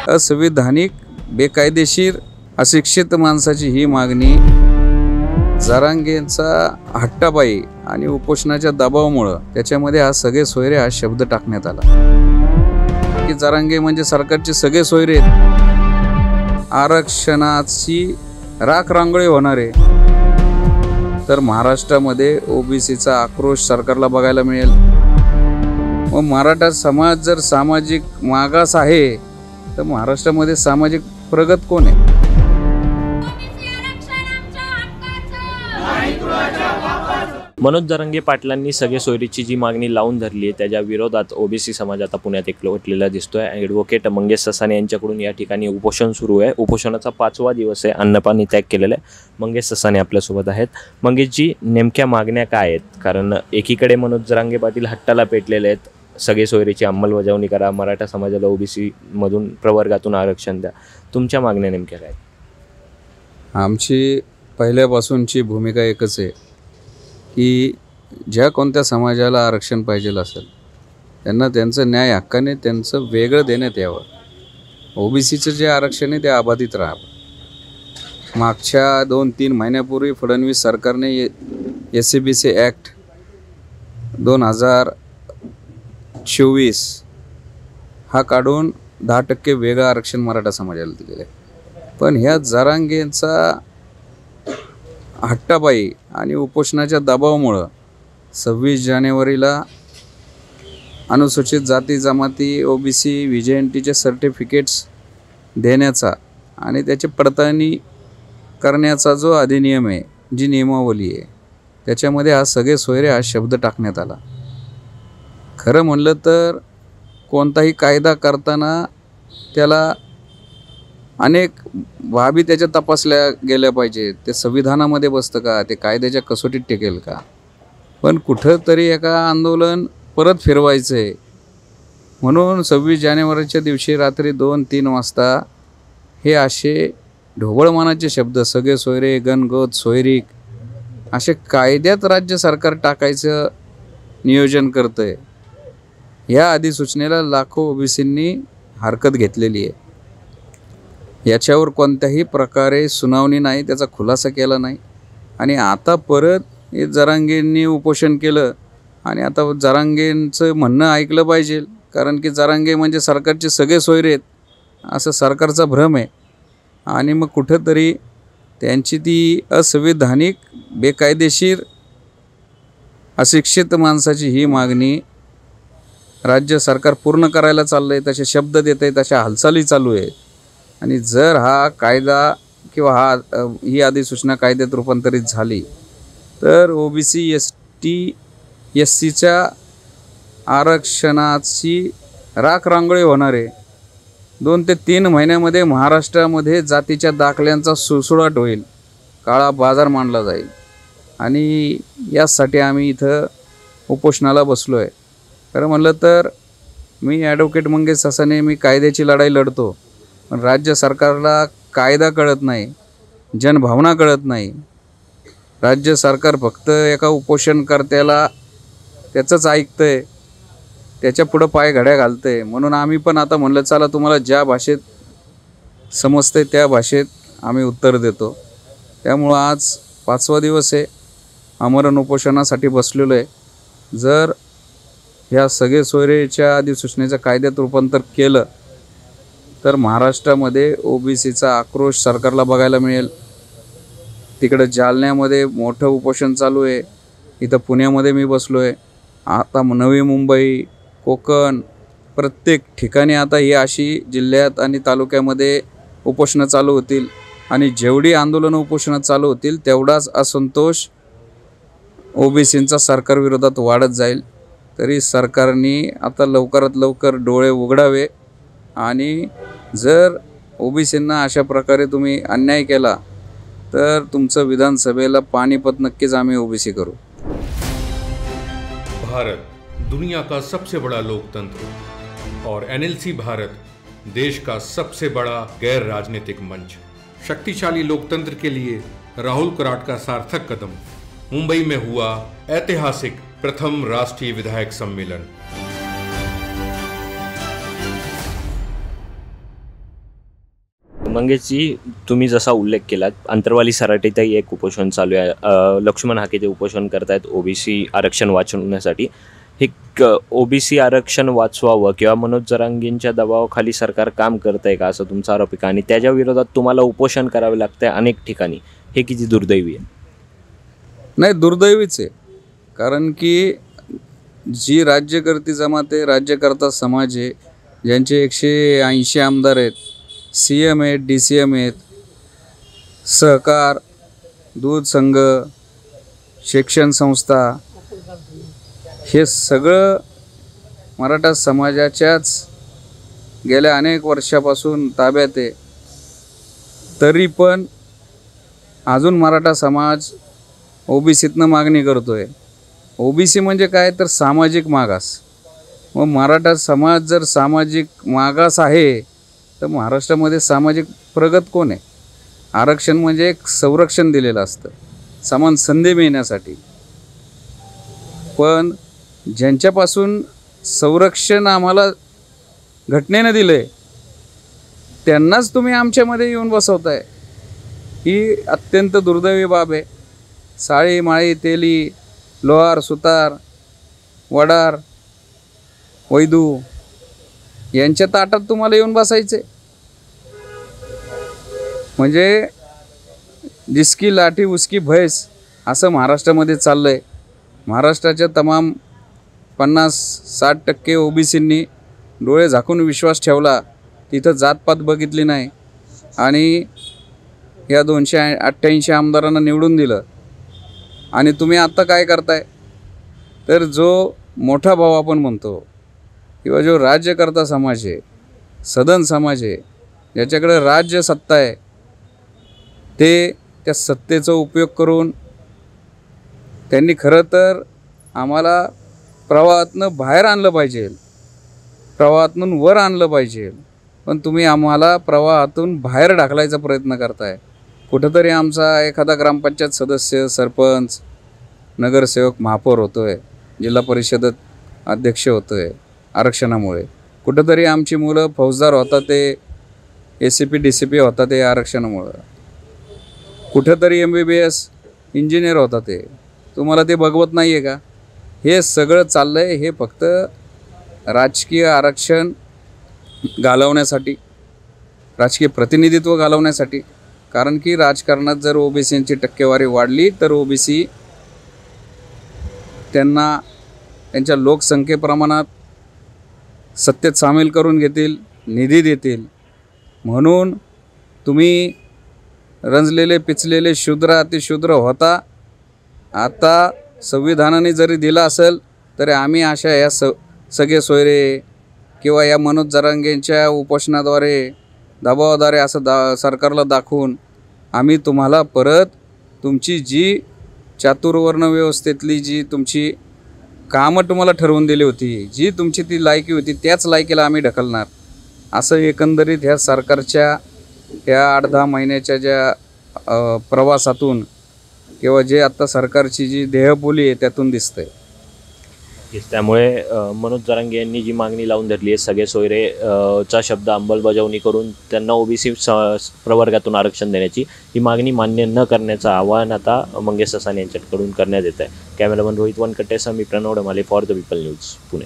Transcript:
असंविधानिक बेकायदेशीर अशिक्षित माणसाची ही मागणी जरांगेंचा हट्टापायी आणि उपोषणाच्या दबावामुळे त्याच्यामध्ये हा सगळे सोयरे हा शब्द टाकण्यात आला की जरांगे म्हणजे सरकारचे सगळे सोयरे आरक्षणाची राख रांगोळी होणार आहे। तर महाराष्ट्रामध्ये ओबीसीचा आक्रोश सरकारला बघायला मिळेल। व मराठा समाज जर सामाजिक मागास आहे तर महाराष्ट्रामध्ये सामाजिक प्रगत कोण आहे? मनोज जरांगे पाटलांनी सगळे सोयरीची जी मागणी लावून धरली आहे त्याच्या विरोधात ओबीसी समाज आता पुण्यात एकवटलेला दिसतोय। ॲडव्होकेट मंगेश ससाणे यांच्याकडून या ठिकाणी उपोषण सुरू आहे। उपोषणाचा 5वा दिवस आहे। अन्नपाणी त्याग केलेला आहे। मंगेश ससाणे आपल्यासोबत आहेत। मंगेशजी, नेमक्या मागण्या काय आहेत? कारण एकीकडे मनोज जरांगे पाटील हट्टाला पेटलेले आहेत, सगळे सोयरीची अंमलबजावणी करा, मराठा समाजाला ओबीसी मधून प्रवर्गातून आरक्षण द्या। तुमच्या मागण्या नेमक्या काय? आमची पहिल्यापासूनची भूमिका एकच आहे की ज्या कोणत्या समाजाला आरक्षण पाहिजे असेल त्यांना त्यांचं न्याय हक्काने त्यांचं वेगळं देण्यात यावं। ओबीसीचं जे आरक्षण आहे ते अबाधित राहावं। मागच्या 2-3 महिन्यापूर्वी फडणवीस सरकारने SCBC ॲक्ट 2024 हा काढून 10% वेगळं आरक्षण मराठा समाजाला दिलेलं आहे। पण ह्या जरांगेंचा हट्टापायी आणि उपोषणाच्या दबावामुळे 26 जानेवारीला अनुसूचित जाती जमाती OBC VJNTचे सर्टिफिकेट्स देण्याचा आणि त्याची पडताळणी करण्याचा जो अधिनियम आहे, जी नियमावली आहे, त्याच्यामध्ये हा सगळे सोयरे हा शब्द टाकण्यात आला। खरं म्हणलं तर कोणताही कायदा करताना त्याला अनेक बाबी त्याच्या तपासल्या गेल्या पाहिजेत। ते संविधानामध्ये बसतं का? ते कायद्याच्या कसोटीत टिकेल का? पण कुठंतरी एका आंदोलन परत फिरवायचं आहे म्हणून 26 जानेवारीच्या दिवशी रात्री 2-3 वाजता हे असे ढोबळमानाचे शब्द, सगळे सोयरे, गणगोत, सोयरीक, असे कायद्यात राज्य सरकार टाकायचं नियोजन करतं आहे। या अधिसूचनेला लाखो ओबीसींनी हरकत घेतलेली आहे। याच्यावर कोणत्याही प्रकारे सुनावणी नाही, त्याचा खुलासा केला नाही आणि आता परत हे जरांगेंनी उपोषण केलं आणि आता जरांगेंचं म्हणणं ऐकलं पाहिजे, कारण की जरांगे म्हणजे सरकारचे सगळे सोयरे आहेत असं सरकारचा भ्रम आहे। आणि मग कुठंतरी त्यांची ती असंविधानिक बेकायदेशीर अशिक्षित माणसाची ही मागणी राज्य सरकार पूर्ण करायला चाललं आहे, तसे शब्द देत आहे, तशा हालचाली चालू आहेत। आणि जर हा कायदा किंवा ही अधिसूचना कायद्यात रूपांतरित झाली तर OBC ST SCच्या आरक्षणाची राख रांगोळी होणार आहे। 2 ते 3 महिन्यामध्ये महाराष्ट्रामध्ये जातीच्या दाखल्यांचा सुळसुळाट होईल, काळा बाजार मांडला जाईल आणि यासाठी आम्ही इथं उपोषणाला बसलो आहे। खरं म्हणलं तर मी ॲडव्होकेट मंगेश ससाणे, मी कायद्याची लढाई लढतो, पण राज्य सरकारला कायदा कळत नाही, जनभावना कळत नाही। राज्य सरकार फक्त एका उपोषणकर्त्याला त्याचंच ऐकतंय, त्याच्या पुढं पाय घड्या घालतंय। म्हणून आम्ही पण आता म्हणलं चला तुम्हाला ज्या भाषेत समजते त्या भाषेत आम्ही उत्तर देतो। त्यामुळं आज 5वा दिवस आहे, आमरण उपोषणासाठी बसलेलो आहे। जर ह्या सगळे सोयरेच्या अधिसूचनेचं कायद्यात रूपांतर केलं तर महाराष्ट्रामध्ये ओबीसीचा आक्रोश सरकारला बघायला मिळेल। तिकडं जालन्यामध्ये मोठं उपोषण चालू आहे, इथं पुण्यामध्ये मी बसलो आहे, आता नवी मुंबई, कोकण, प्रत्येक ठिकाणी आता ही अशी जिल्ह्यात आणि तालुक्यामध्ये उपोषणं चालू होतील आणि जेवढी आंदोलनं उपोषणं चालू होतील तेवढाच असंतोष ओबीसींचा सरकारविरोधात वाढत जाईल। तरी सरकारने आता लवकरात लवकर डोळे उघडावे आणि जर ओबीसींना अशा प्रकारे तुम्ही अन्याय केला तर तुमचं विधानसभेला पानीपत नक्कीच आम्ही ओबीसी करू। भारत दुनिया का सबसे बड़ा लोकतंत्र और NLC भारत देश का सबसे बड़ा गैर राजनीतिक मंच। शक्तिशाली लोकतंत्र के लिए राहुल कराट का सार्थक कदम। मुंबई में हुआ ऐतिहासिक प्रथम राष्ट्रीय विधायक सम्मेलन। मंगेशजी, तुम्ही जसा उल्लेख केलात, अंतरवाली सराटीतही एक उपोषण चालू आहे. लक्ष्मण हाके ते उपोषण करतायत ओबीसी आरक्षण वाचवण्यासाठी. हे ओबीसी आरक्षण वाचवावं किंवा मनोज जरांगेंच्या दबावाखाली सरकार काम करत आहे का, असं तुमचा आरोप आहे का? आणि त्याच्या विरोधात तुम्हाला उपोषण करावे लागतंय अनेक ठिकाणी, हे किती दुर्दैवी आहे? नाही, दुर्दैवीच आहे. कारण की जी राज्यकर्ती जमात आहे, राज्यकर्ता समाज आहे, ज्यांचे 180 आमदार आहेत, CM आहेत, DCM आहेत, सहकार, दूध संघ, शिक्षण संस्था, हे सगळं मराठा समाजाच्याच गेल्या अनेक वर्षापासून ताब्यात आहे. तरी पण अजून मराठा समाज ओबीसीतनं मागणी करतोय. ओबीसी म्हणजे काय तर सामाजिक मागास. मग मराठा समाज जर सामाजिक मागास आहे तर महाराष्ट्रामध्ये सामाजिक प्रगत कोण आहे? आरक्षण म्हणजे एक संरक्षण दिलेलं असतं समान संधी मिळण्यासाठी. पण ज्यांच्यापासून संरक्षण आम्हाला घटनेनं दिलं आहे त्यांनाच तुम्ही आमच्यामध्ये येऊन बसवताय, ही अत्यंत दुर्दैवी बाब आहे. साळी, माळी, तेली, लोहार, सुतार, वडार, वैदू यांच्या ताटात तुम्हाला येऊन बसायचे. म्हणजे जिसकी लाठी उसकी भैंस असं महाराष्ट्रामध्ये चाललं आहे. महाराष्ट्राच्या तमाम 50-60% ओबीसींनी डोळे झाकून विश्वास ठेवला, तिथं जातपात बघितली नाही आणि या 288 आमदारांना निवडून दिलं. आणि तुम्ही आत्ता काय करताय तर जो मोठा भाऊ आपण म्हणतो किंवा जो राज्यकर्ता समाज आहे, सदन समाज आहे, ज्याच्याकडे राज्य सत्ता आहे, ते त्या सत्तेचा उपयोग करून त्यांनी खरं तर आम्हाला प्रवाहातनं बाहेर आणलं पाहिजे, प्रवाहातून वर आणलं पाहिजे. पण तुम्ही आम्हाला प्रवाहातून बाहेर ढकलायचा प्रयत्न करताय. कुठंतरी आमचा एखादा ग्रामपंचायत सदस्य, सरपंच, नगरसेवक, महापौर होतोय, जिल्हा परिषद अध्यक्ष होतोय आरक्षणामुळे. कुठंतरी आमची मुलं फौजदार होतात, ते ACP DCP होतात ते आरक्षणामुळं. कुठंतरी MBBS इंजिनियर होतात ते. तुम्हाला ते बघवत नाही आहे का? हे सगळं चाललं आहे हे फक्त राजकीय आरक्षण घालवण्यासाठी, राजकीय प्रतिनिधित्व घालवण्यासाठी. कारण की राजकारणात जर ओबीसींची टक्केवारी वाढली तर ओबीसी त्यांना त्यांच्या लोकसंख्येप्रमाणात सत्तेत सामील करून घेतील, निधी देतील. म्हणून तुम्ही रंजलेले पिचलेले शूद्र अतिशूद्र होता. आता संविधानाने जरी दिला असेल तरी आम्ही अशा या सगळे सोयरे किंवा या मनोज जरांगेंच्या उपोषणाद्वारे, दबावाद्वारे असं सरकारला दाखवून आम्ही तुम्हाला परत तुमची जी चातुर्वर्ण व्यवस्थेतली जी तुमची कामं तुम्हाला ठरवून दिली होती, जी तुमची ती लायकी होती, त्याच लायकीला आम्ही ढकलणार. असं एकंदरीत ह्या सरकारच्या ह्या 8-10 महिन्याच्या ज्या प्रवासातून किंवा जे आत्ता सरकारची जी देहबोली आहे त्यातून दिसतंय. त्यामुळे मनोज जरांगे यांनी जी मागणी लावून धरली आहे, सगळे सोयरे चा शब्द अंमलबजावणी करून त्यांना ओबीसी प्रवर्गातून आरक्षण देण्याची, ही मागणी मान्य न करण्याचं आवाहन आता मंगेश ससाने यांच्याकडून करण्यात येत आहे. कॅमेरामन रोहित वनकट्टेसह मी Pranav Damale for the people news, Pune.